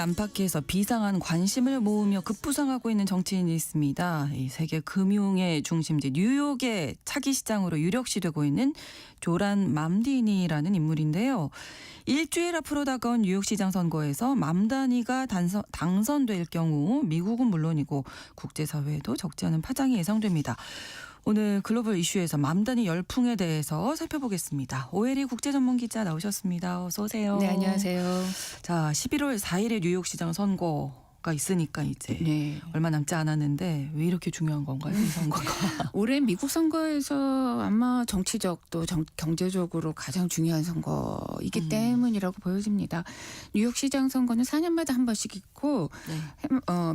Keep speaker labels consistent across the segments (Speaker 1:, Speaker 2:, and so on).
Speaker 1: 안팎에서 비상한 관심을 모으며 급부상하고 있는 정치인이 있습니다. 이 세계 금융의 중심지 뉴욕의 차기 시장으로 유력시되고 있는 조란 맘다니라는 인물인데요. 일주일 앞으로 다가온 뉴욕시장 선거에서 맘다니가 당선될 경우 미국은 물론이고 국제사회에도 적지 않은 파장이 예상됩니다. 오늘 글로벌 이슈에서 맘다니 열풍에 대해서 살펴보겠습니다. 오혜리 국제전문기자 나오셨습니다. 어서 오세요.
Speaker 2: 네, 안녕하세요.
Speaker 1: 자, 11월 4일에 뉴욕시장 선거가 있으니까 이제 얼마 남지 않았는데 왜 이렇게 중요한 건가요, 이 선거가?
Speaker 2: 올해 미국 선거에서 아마 정치적 또 경제적으로 가장 중요한 선거이기 때문이라고 보여집니다. 뉴욕시장 선거는 4년마다 한 번씩 있고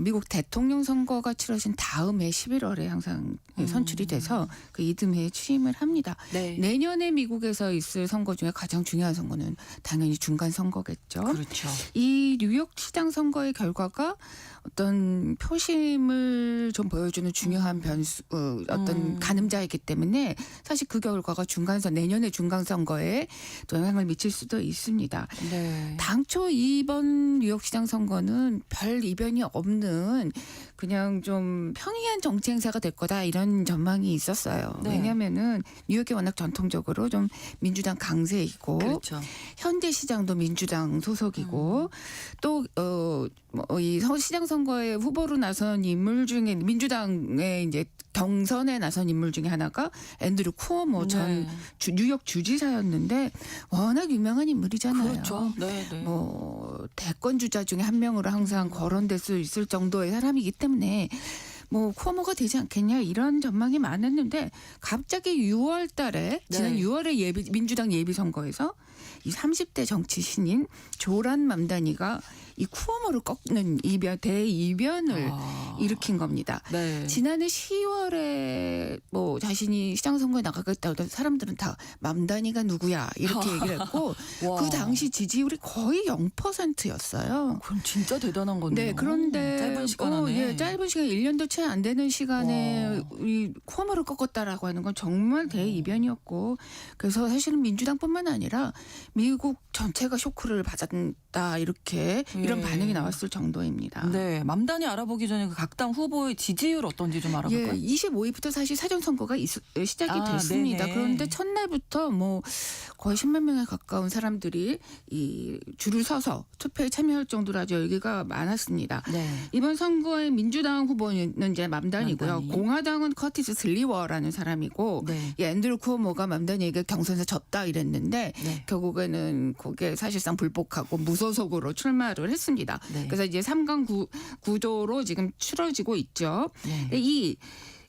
Speaker 2: 미국 대통령 선거가 치러진 다음해 11월에 항상 선출이 돼서 그 이듬해에 취임을 합니다.
Speaker 1: 네.
Speaker 2: 내년에 미국에서 있을 선거 중에 가장 중요한 선거는 당연히 중간 선거겠죠.
Speaker 1: 그렇죠.
Speaker 2: 이 뉴욕시장 선거의 결과가 어떤 표심을 좀 보여주는 중요한 변수, 어떤 가늠자이기 때문에 사실 그 결과가 내년의 중간선거에 또 영향을 미칠 수도 있습니다.
Speaker 1: 네.
Speaker 2: 당초 이번 뉴욕시장 선거는 별 이변이 없는 그냥 좀 평이한 정치 행사가 될 거다 이런 전망이 있었어요.
Speaker 1: 네.
Speaker 2: 왜냐하면은 뉴욕이 워낙 전통적으로 좀 민주당 강세이고
Speaker 1: 그렇죠.
Speaker 2: 현대 시장도 민주당 소속이고 또 이 시장 선거에 후보로 나선 인물 중에 민주당의 이제 경선에 나선 인물 중에 하나가 앤드류 쿠오모 전 뉴욕 주지사였는데 워낙 유명한 인물이잖아요.
Speaker 1: 그렇죠. 네, 네.
Speaker 2: 뭐 대권 주자 중에 한 명으로 항상 거론될 수 있을 정도의 사람이기 때문에 쿠오모가 되지 않겠냐 이런 전망이 많았는데 갑자기 6월 달에 지난 6월에 민주당 예비선거에서 이 30대 정치 신인 조란 맘다니가 이 쿠오모를 꺾는 대이변을 일으킨 겁니다.
Speaker 1: 네.
Speaker 2: 지난해 10월에 자신이 시장 선거에 나가겠다고 하던 사람들은 다 맘다니가 누구야 이렇게 얘기를 했고 그 당시 지지율이 거의 0%였어요.
Speaker 1: 그럼 진짜 대단한 건데요.
Speaker 2: 네, 그런데
Speaker 1: 짧은 시간 안에.
Speaker 2: 짧은 시간 1년도 채 안 되는 시간에 이 쿠오모를 꺾었다라고 하는 건 정말 대이변이었고 그래서 사실은 민주당뿐만 아니라 미국 전체가 쇼크를 받았다 이런 반응이 나왔을 정도입니다.
Speaker 1: 네, 맘다니 알아보기 전에 그 각 당 후보의 지지율 어떤지 좀 알아볼까요?
Speaker 2: 25일부터 사실 사전 선거가 시작이 됐습니다.
Speaker 1: 네네.
Speaker 2: 그런데 첫날부터 거의 10만 명에 가까운 사람들이 이 줄을 서서 투표에 참여할 정도로 아주 열기가 많았습니다.
Speaker 1: 네.
Speaker 2: 이번 선거의 민주당 후보는 이제 맘다니고요.
Speaker 1: 맘다니.
Speaker 2: 공화당은 커티스 슬리워라는 사람이고 이 앤드류 쿠오모가 맘다니에게 경선에서 졌다 이랬는데 결국에는 거기에 사실상 불복하고 무소속으로 출마를 했습니다. 그래서 이제 3강 구도로 지금 치러지고 있죠. 이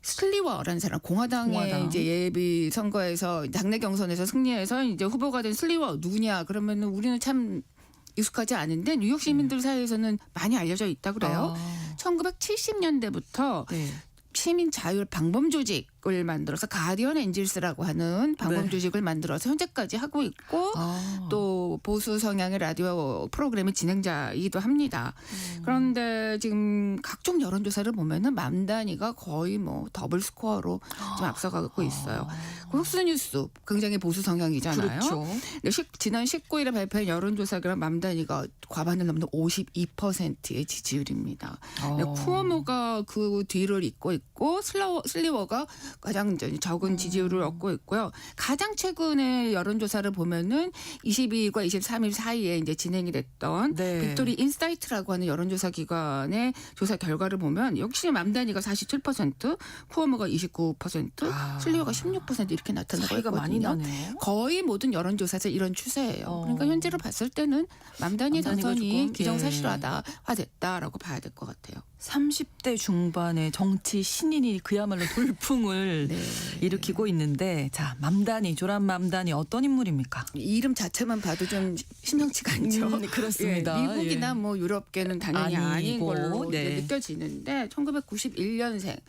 Speaker 2: 슬리워라는 사람 공화당의 이제 예비 선거에서 당내 경선에서 승리해서 이제 후보가 된 슬리워 누구냐 그러면은 우리는 참 익숙하지 않은데 뉴욕 시민들 사이에서는 많이 알려져 있다 그래요. 1970년대부터 시민 자율 방범 조직을 만들어서 가디언 엔젤스라고 하는 방범 조직을 만들어서 현재까지 하고 있고 또 보수 성향의 라디오 프로그램의 진행자이기도 합니다. 그런데 지금 각종 여론조사를 보면은 맘다니가 거의 더블 스코어로 좀 앞서가고 있어요. 흑수뉴스 굉장히 보수 성향이잖아요.
Speaker 1: 그렇죠.
Speaker 2: 지난 19일에 발표한 여론조사가 맘다니가 과반을 넘는 52%의 지지율입니다. 쿠오모가 그 뒤를 잇고 있고 슬리워가 가장 적은 지지율을 얻고 있고요. 가장 최근에 여론조사를 보면은 22일과 23일 사이에 이제 진행이 됐던 빅토리 인사이트라고 하는 여론조사 기관의 조사 결과를 보면 역시 맘다니가 47%, 쿠오모가 29%, 슬리워가 16% 이렇게 나타나고 있거든요.
Speaker 1: 많이 나네요.
Speaker 2: 거의 모든 여론조사에서 이런 추세예요. 그러니까 현재로 봤을 때는 맘다니의 당선이 기정사실화됐다라고 봐야 될 것 같아요.
Speaker 1: 30대 중반의 정치 신인이 그야말로 돌풍을 일으키고 있는데 자, 맘다니, 조란 맘다니 어떤 인물입니까?
Speaker 2: 이름 자체만 봐도 좀 심상치가 않죠.
Speaker 1: 그렇습니다.
Speaker 2: 미국이나 유럽계는 당연히 아닌
Speaker 1: 아니고,
Speaker 2: 걸로 느껴지는데 1991년생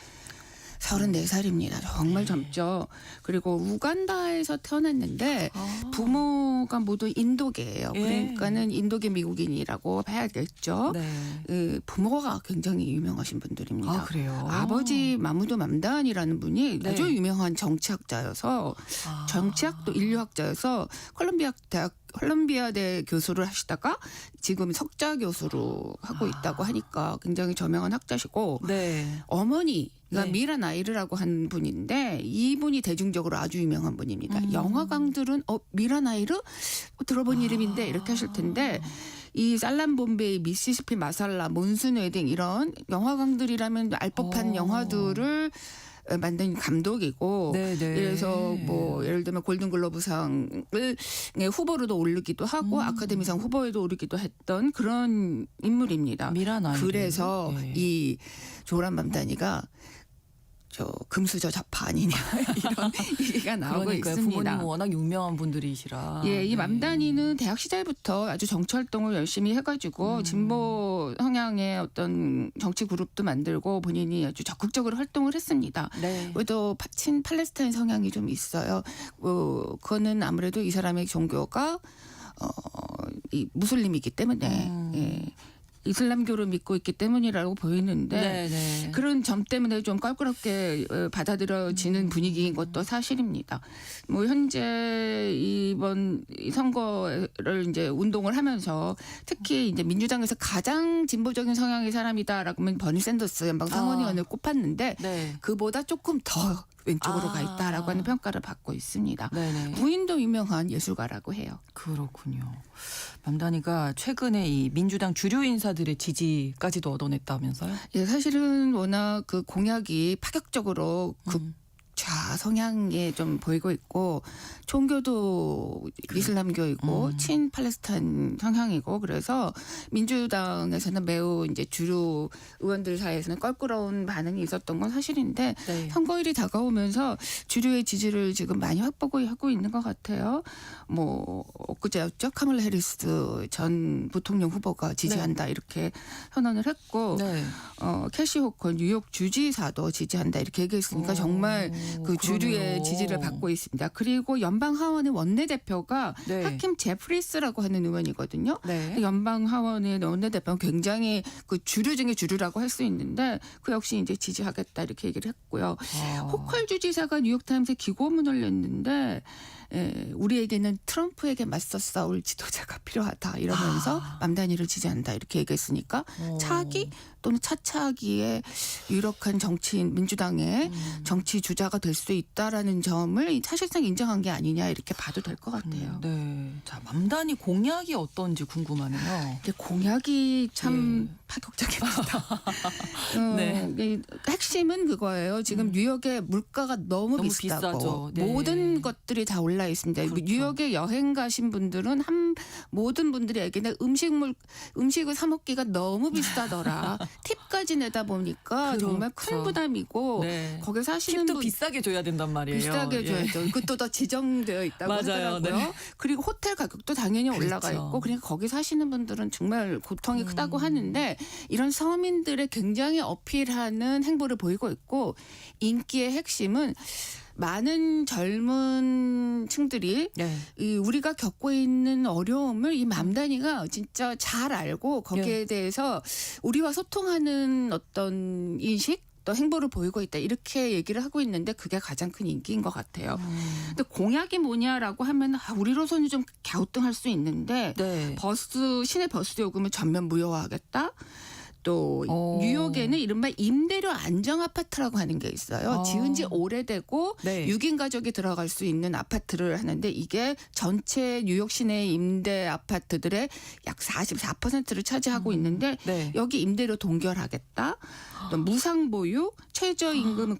Speaker 2: 34살입니다. 정말 젊죠. 그리고 우간다에서 태어났는데 부모가 모두 인도계예요. 그러니까는 인도계 미국인이라고 봐야겠죠. 부모가 굉장히 유명하신 분들입니다.
Speaker 1: 아, 그래요?
Speaker 2: 아버지 마무드 맘다니라는 분이 아주 유명한 정치학자여서 정치학도 인류학자여서 콜롬비아 대학 콜롬비아대 교수를 하시다가 지금 석좌 교수로 하고 있다고 하니까 굉장히 저명한 학자시고
Speaker 1: 네.
Speaker 2: 어머니가
Speaker 1: 네.
Speaker 2: 미라 나이르라고 하는 분인데 이분이 대중적으로 아주 유명한 분입니다. 영화광들은 미라 나이르 들어본 이름인데 이렇게 하실 텐데 이 살람 bombay이 미시시피 마살라 몬순 웨딩 이런 영화광들이라면 알 법한 영화들을 만든 감독이고
Speaker 1: 네네.
Speaker 2: 그래서 뭐 예를 들면 골든글로브상을 후보로도 오르기도 하고 아카데미상 후보에도 오르기도 했던 그런 인물입니다.
Speaker 1: 미라나이.
Speaker 2: 그래서
Speaker 1: 네.
Speaker 2: 이 조란 맘다니가 저 금수저 좌파 아니냐 이런 얘기가 나오고
Speaker 1: 그러니까요.
Speaker 2: 있습니다.
Speaker 1: 부모님은 워낙 유명한 분들이시라.
Speaker 2: 예, 이
Speaker 1: 네.
Speaker 2: 맘다니는 대학 시절부터 아주 정치 활동을 열심히 해가지고 진보 성향의 어떤 정치 그룹도 만들고 본인이 아주 적극적으로 활동을 했습니다.
Speaker 1: 네.
Speaker 2: 그래도 친 팔레스타인 성향이 좀 있어요. 그거는 아무래도 이 사람의 종교가 이 무슬림이기 때문에 예, 이슬람교를 믿고 있기 때문이라고 보이는데
Speaker 1: 네네.
Speaker 2: 그런 점 때문에 좀 껄끄럽게 받아들여지는 분위기인 것도 사실입니다. 뭐 현재 이번 선거를 이제 운동을 하면서 특히 이제 민주당에서 가장 진보적인 성향의 사람이다라고 하면 버니 샌더스 연방 상원의원을 꼽았는데
Speaker 1: 네.
Speaker 2: 그보다 조금 더 왼쪽으로 가 있다라고 하는 평가를 받고 있습니다.
Speaker 1: 네네.
Speaker 2: 부인도 유명한 예술가라고 해요.
Speaker 1: 그렇군요. 맘다니가 최근에 이 민주당 주류 인사들의 지지까지도 얻어냈다면서요?
Speaker 2: 예, 사실은 워낙 그 공약이 파격적으로 극좌 성향에 좀 보이고 있고 종교도 이슬람교이고 친 팔레스타인 성향이고 그래서 민주당에서는 매우 이제 주류 의원들 사이에서는 껄끄러운 반응이 있었던 건 사실인데
Speaker 1: 네.
Speaker 2: 선거일이 다가오면서 주류의 지지를 지금 많이 확보하고 있는 것 같아요. 뭐 엊그제였죠. 카멀라 해리스 전 부통령 후보가 지지한다 이렇게 선언을 했고
Speaker 1: 네.
Speaker 2: 캐시 호커 뉴욕 주지사도 지지한다 이렇게 얘기했으니까 정말 그 주류의
Speaker 1: 그러네요.
Speaker 2: 지지를 받고 있습니다. 그리고 연방 하원의 원내대표가
Speaker 1: 네.
Speaker 2: 하킴 제프리스라고 하는 의원이거든요.
Speaker 1: 네.
Speaker 2: 연방 하원의 원내대표는 굉장히 그 주류 중에 주류라고 할 수 있는데 그 역시 이제 지지하겠다 이렇게 얘기를 했고요. 호컬 주지사가 뉴욕타임스에 기고문을 냈는데 우리에게는 트럼프에게 맞서 싸울 지도자가 필요하다 이러면서 맘다니를 지지한다 이렇게 얘기했으니까 차기 또는 차차기에 유력한 정치인 민주당의 정치 주자가 될 수 있다라는 점을 사실상 인정한 게 아니냐 이렇게 봐도 될 것 같아요.
Speaker 1: 네. 자, 맘다니 공약이 어떤지 궁금하네요.
Speaker 2: 근데 공약이 참 파격적입니다.
Speaker 1: 네.
Speaker 2: 핵심은 그거예요. 지금 뉴욕의 물가가 너무
Speaker 1: 너무
Speaker 2: 비싸고
Speaker 1: 비싸죠. 네.
Speaker 2: 모든 것들이 다 올라 있습니다.
Speaker 1: 그렇죠.
Speaker 2: 뉴욕에 여행 가신 분들은 모든 분들이 얘기는 음식을 사 먹기가 너무 비싸더라. 팁까지 내다 보니까 정말 큰
Speaker 1: 그렇죠.
Speaker 2: 부담이고
Speaker 1: 네.
Speaker 2: 거기 사시는
Speaker 1: 팁도
Speaker 2: 분
Speaker 1: 비싸게 줘야 된단 말이에요.
Speaker 2: 비싸게
Speaker 1: 예.
Speaker 2: 줘야죠. 그것도 더 지정되어 있다고
Speaker 1: 맞아요.
Speaker 2: 하더라고요.
Speaker 1: 네.
Speaker 2: 그리고 호텔 가격도 당연히 올라가
Speaker 1: 그렇죠.
Speaker 2: 있고 그러니까 거기 사시는 분들은 정말 고통이 크다고 하는데 이런 서민들의 굉장히 어필하는 행보를 보이고 있고 인기의 핵심은 많은 젊은 층들이
Speaker 1: 네.
Speaker 2: 이 우리가 겪고 있는 어려움을 이 맘다니가 진짜 잘 알고 거기에 대해서 우리와 소통하는 어떤 인식 또 행보를 보이고 있다 이렇게 얘기를 하고 있는데 그게 가장 큰 인기인 것 같아요. 근데 공약이 뭐냐라고 하면 우리로서는 좀 갸우뚱할 수 있는데
Speaker 1: 네.
Speaker 2: 시내 버스 요금을 전면 무료화하겠다. 또
Speaker 1: 오.
Speaker 2: 뉴욕에는 이른바 임대료 안정 아파트라고 하는 게 있어요. 지은 지 오래되고
Speaker 1: 네.
Speaker 2: 6인 가족이 들어갈 수 있는 아파트를 하는데 이게 전체 뉴욕 시내 임대 아파트들의 약 44%를 차지하고 있는데
Speaker 1: 네.
Speaker 2: 여기 임대료 동결하겠다. 또 무상 보유, 최저임금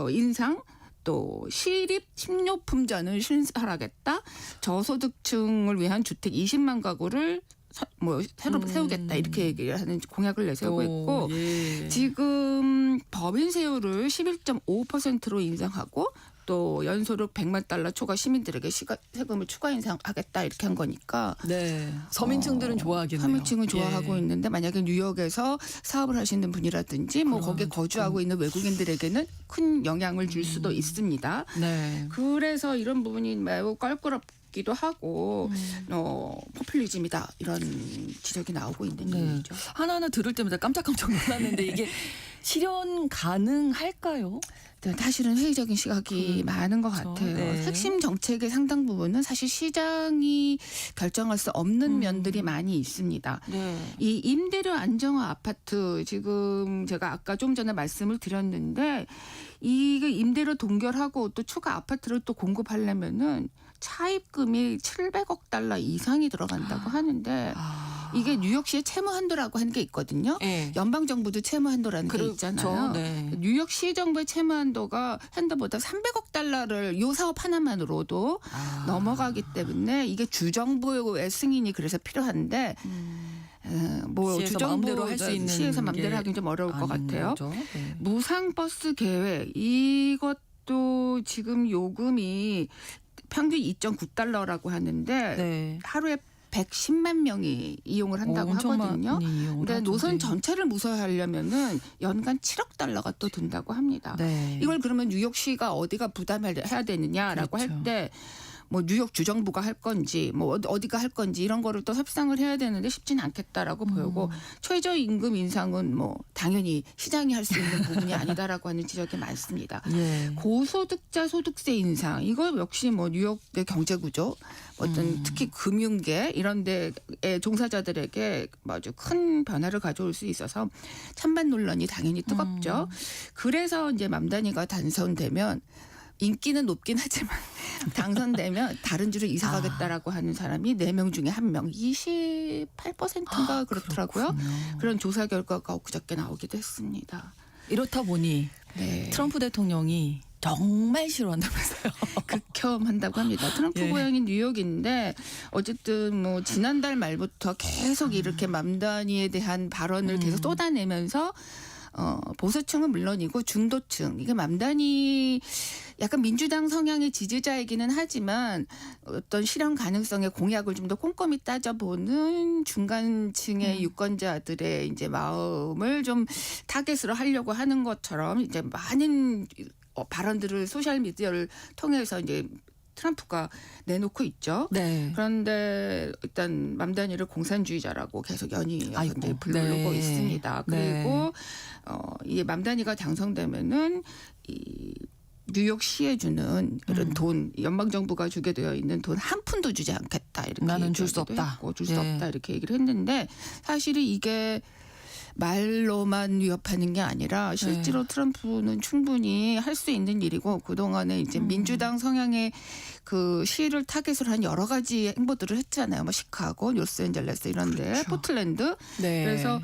Speaker 2: 인상 또 시립 식료품전을 신설하겠다. 저소득층을 위한 주택 20만 가구를 새로 세우겠다 이렇게 얘기를 하는 공약을 내세우고 있고
Speaker 1: 예.
Speaker 2: 지금 법인 세율을 11.5%로 인상하고 또 연소득 100만 달러 초과 시민들에게 세금을 추가 인상하겠다 이렇게 한 거니까
Speaker 1: 네. 서민층들은 좋아하겠네요.
Speaker 2: 서민층은 좋아하고
Speaker 1: 예.
Speaker 2: 있는데 만약에 뉴욕에서 사업을 하시는 분이라든지 뭐 거기에 거주하고 있는 외국인들에게는 큰 영향을 줄 수도 있습니다.
Speaker 1: 네.
Speaker 2: 그래서 이런 부분이 매우 껄끄럽기도 하고 포퓰리즘이다 이런 지적이 나오고 있는
Speaker 1: 네.
Speaker 2: 얘기죠.
Speaker 1: 하나하나 들을 때마다 깜짝깜짝 놀랐는데 이게 실현 가능할까요?
Speaker 2: 사실은 회의적인 시각이 많은 것
Speaker 1: 그렇죠.
Speaker 2: 같아요.
Speaker 1: 네.
Speaker 2: 핵심 정책의 상당 부분은 사실 시장이 결정할 수 없는 면들이 많이 있습니다.
Speaker 1: 네.
Speaker 2: 이 임대료 안정화 아파트 지금 제가 아까 좀 전에 말씀을 드렸는데 이게 임대료 동결하고 또 추가 아파트를 또 공급하려면은 차입금이 700억 달러 이상이 들어간다고 하는데 이게 뉴욕시의 채무 한도라고 하는 게 있거든요.
Speaker 1: 네.
Speaker 2: 연방 정부도 채무 한도라는 게 있잖아요.
Speaker 1: 네.
Speaker 2: 뉴욕시 정부의 채무 한도가 핸드보다 300억 달러를 요 사업 하나만으로도 넘어가기 때문에 이게 주정부의 승인이 그래서 필요한데 뭐
Speaker 1: 시에서
Speaker 2: 주정부
Speaker 1: 마음대로 할수 있는
Speaker 2: 시에서 마음대로
Speaker 1: 게
Speaker 2: 하긴 좀 어려울 것
Speaker 1: 아닌
Speaker 2: 같아요.
Speaker 1: 거죠. 네.
Speaker 2: 무상버스 계획 이것도 지금 요금이 평균 2.9달러라고 하는데
Speaker 1: 네.
Speaker 2: 하루에 110만 명이 이용을 한다고
Speaker 1: 엄청
Speaker 2: 하거든요.
Speaker 1: 많이 이용을
Speaker 2: 근데
Speaker 1: 하죠.
Speaker 2: 노선
Speaker 1: 네.
Speaker 2: 전체를 무서워하려면은 연간 7억 달러가 또 든다고 합니다.
Speaker 1: 네.
Speaker 2: 이걸 그러면 뉴욕시가 어디가 부담해야 되느냐라고
Speaker 1: 그렇죠.
Speaker 2: 할 때 뭐 뉴욕 주정부가 할 건지 뭐 어디가 할 건지 이런 거를 또 협상을 해야 되는데 쉽지는 않겠다라고 보이고 최저임금 인상은 뭐 당연히 시장이 할 수 있는 부분이 아니다라고 하는 지적이 많습니다.
Speaker 1: 예.
Speaker 2: 고소득자 소득세 인상 이거 역시 뭐 뉴욕의 경제 구조 어떤 특히 금융계 이런 데의 종사자들에게 아주 큰 변화를 가져올 수 있어서 찬반 논란이 당연히 뜨겁죠. 그래서 이제 맘다니가 당선되면 인기는 높긴 하지만 당선되면 다른 주로 이사 가겠다라고 하는 사람이 4명 중에 1명 28%인가 그렇더라고요.
Speaker 1: 그렇군요.
Speaker 2: 그런 조사 결과가 엊그저께 나오기도 했습니다.
Speaker 1: 이렇다 보니
Speaker 2: 네.
Speaker 1: 트럼프 대통령이 정말 싫어한다면서요.
Speaker 2: 극혐한다고 합니다. 트럼프
Speaker 1: 예.
Speaker 2: 고향인 뉴욕인데 어쨌든 뭐 지난달 말부터 계속 이렇게 맘다니에 대한 발언을 계속 쏟아내면서 보수층은 물론이고 중도층 이게 맘다니 약간 민주당 성향의 지지자이기는 하지만 어떤 실현 가능성의 공약을 좀 더 꼼꼼히 따져보는 중간층의 유권자들의 이제 마음을 좀 타겟으로 하려고 하는 것처럼 이제 많은 발언들을 소셜 미디어를 통해서 이제 트럼프가 내놓고 있죠.
Speaker 1: 네.
Speaker 2: 그런데 일단 맘다니를 공산주의자라고 계속 연이어
Speaker 1: 아이고.
Speaker 2: 부르고
Speaker 1: 네.
Speaker 2: 있습니다. 그리고 이 맘다니가 당선되면은 이 뉴욕시에 주는 그런 돈, 연방 정부가 주게 되어 있는 돈 한 푼도 주지 않겠다 이렇게
Speaker 1: 나는 줄 수
Speaker 2: 얘기하기도
Speaker 1: 없다.
Speaker 2: 했고, 줄 수
Speaker 1: 예.
Speaker 2: 없다 이렇게 얘기를 했는데 사실은 이게 말로만 위협하는 게 아니라 실제로 트럼프는 충분히 할 수 있는 일이고 그동안에 이제 민주당 성향의 그 시를 타겟으로 한 여러 가지 행보들을 했잖아요. 뭐 시카고, 로스앤젤레스 이런 데,
Speaker 1: 그렇죠.
Speaker 2: 포틀랜드.
Speaker 1: 네.
Speaker 2: 그래서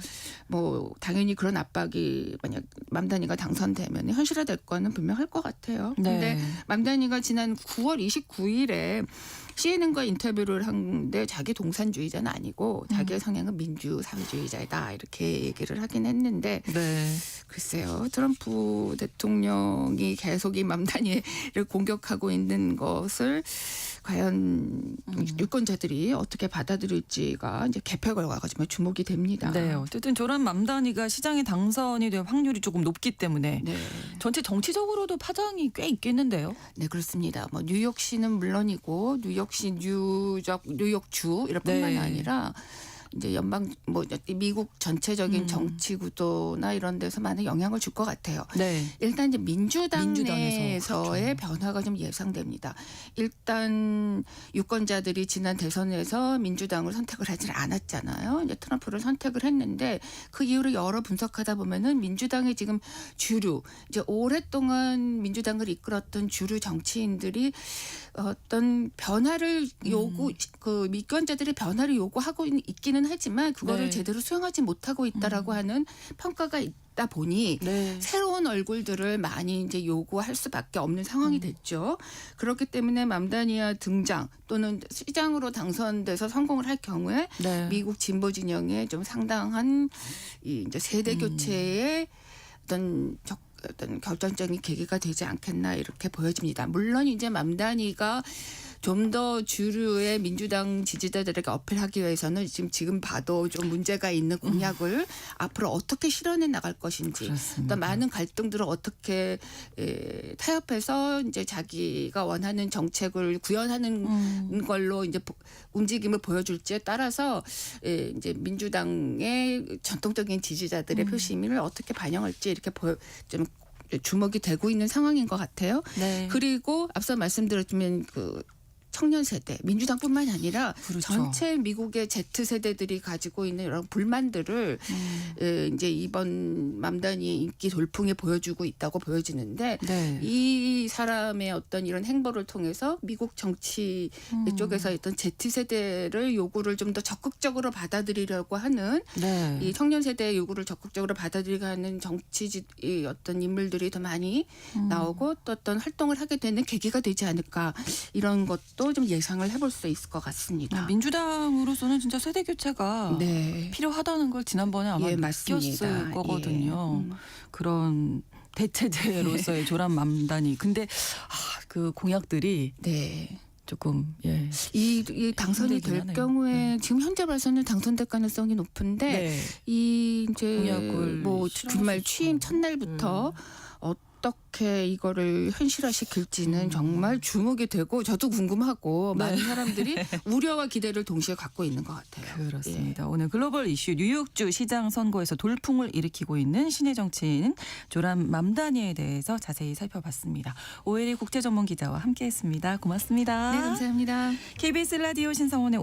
Speaker 2: 뭐 당연히 그런 압박이 만약 맘다니가 당선되면 현실화될 거는 분명할 것 같아요. 근데
Speaker 1: 네.
Speaker 2: 맘다니가 지난 9월 29일에 CNN과 인터뷰를 하는데 자기 동산주의자는 아니고 자기의 성향은 민주사회주의자이다 이렇게 얘기를 하긴 했는데
Speaker 1: 네.
Speaker 2: 글쎄요. 트럼프 대통령이 계속 이 맘다니를 공격하고 있는 것을 과연 유권자들이 어떻게 받아들일지가 이제 개표 결과가 좀 주목이 됩니다.
Speaker 1: 네. 어쨌든 조란 맘다니가 시장에 당선이 될 확률이 조금 높기 때문에
Speaker 2: 네.
Speaker 1: 전체 정치적으로도 파장이 꽤 있겠는데요.
Speaker 2: 네, 그렇습니다. 뭐 뉴욕시는 물론이고 뉴욕시 뉴욕주 이뿐만
Speaker 1: 네.
Speaker 2: 아니라 이제 연방 뭐 미국 전체적인 정치 구도나 이런 데서 많은 영향을 줄 것 같아요.
Speaker 1: 네.
Speaker 2: 일단 이제 민주당
Speaker 1: 민주당에서,
Speaker 2: 내에서의
Speaker 1: 그렇죠.
Speaker 2: 변화가 좀 예상됩니다. 일단 유권자들이 지난 대선에서 민주당을 선택을 하지 않았잖아요. 이제 트럼프를 선택을 했는데 그 이후로 여러 분석하다 보면은 민주당의 지금 주류 이제 오랫동안 민주당을 이끌었던 주류 정치인들이 어떤 변화를 그 유권자들이 변화를 요구하고 있기는 하지만 그거를
Speaker 1: 네.
Speaker 2: 제대로 수용하지 못하고 있다라고 하는 평가가 있다 보니
Speaker 1: 네.
Speaker 2: 새로운 얼굴들을 많이 이제 요구할 수밖에 없는 상황이 됐죠. 그렇기 때문에 맘다니아 등장 또는 시장으로 당선돼서 성공을 할 경우에
Speaker 1: 네.
Speaker 2: 미국 진보 진영에 좀 상당한 이 이제 세대 교체의 어떤 결정적인 계기가 되지 않겠나 이렇게 보여집니다. 물론 이제 맘다니가 좀 더 주류의 민주당 지지자들에게 어필하기 위해서는 지금 봐도 좀 문제가 있는 공약을 앞으로 어떻게 실현해 나갈 것인지
Speaker 1: 그렇습니다.
Speaker 2: 또 많은 갈등들을 어떻게 타협해서 이제 자기가 원하는 정책을 구현하는 걸로 이제 움직임을 보여줄지에 따라서 이제 민주당의 전통적인 지지자들의 표심을 어떻게 반영할지 이렇게 좀 주목이 되고 있는 상황인 것 같아요.
Speaker 1: 네.
Speaker 2: 그리고 앞서 말씀드렸지만 그 청년 세대, 민주당뿐만 아니라
Speaker 1: 그렇죠.
Speaker 2: 전체 미국의 Z세대들이 가지고 있는 이런 불만들을 이제 이번 맘다니의 인기 돌풍에 보여주고 있다고 보여지는데
Speaker 1: 네.
Speaker 2: 이 사람의 어떤 이런 행보를 통해서 미국 정치 쪽에서 있던 Z세대를 요구를 좀 더 적극적으로 받아들이려고 하는
Speaker 1: 네.
Speaker 2: 이 청년 세대의 요구를 적극적으로 받아들이게 하는 이 어떤 인물들이 더 많이 나오고 또 어떤 활동을 하게 되는 계기가 되지 않을까 이런 것도 좀 예상을 해볼 수 있을 것 같습니다.
Speaker 1: 민주당으로서는 진짜 세대 교체가
Speaker 2: 네.
Speaker 1: 필요하다는 걸 지난번에 아마
Speaker 2: 예, 맞습니다.
Speaker 1: 느꼈을 거거든요.
Speaker 2: 예.
Speaker 1: 그런 대체제로서의 조란 맘다니. 근데 그 공약들이
Speaker 2: 네.
Speaker 1: 조금
Speaker 2: 이 당선이
Speaker 1: 힘들긴
Speaker 2: 될
Speaker 1: 하네요.
Speaker 2: 경우에 지금 현재 봐서는 당선될 가능성이 높은데
Speaker 1: 네.
Speaker 2: 이 이제
Speaker 1: 공약을
Speaker 2: 뭐
Speaker 1: 실현할
Speaker 2: 주말
Speaker 1: 수
Speaker 2: 취임
Speaker 1: 있죠.
Speaker 2: 첫날부터 어떻게 이거를 현실화시킬지는 정말 주목이 되고 저도 궁금하고 많은 사람들이 우려와 기대를 동시에 갖고 있는 것 같아요.
Speaker 1: 그렇습니다. 오늘 글로벌 이슈 뉴욕주 시장 선거에서 돌풍을 일으키고 있는 신의 정치인 조란 맘다니에 대해서 자세히 살펴봤습니다. 오혜리 국제전문기자와 함께했습니다. 고맙습니다.
Speaker 2: 네, 감사합니다.
Speaker 1: KBS 라디오 신성원의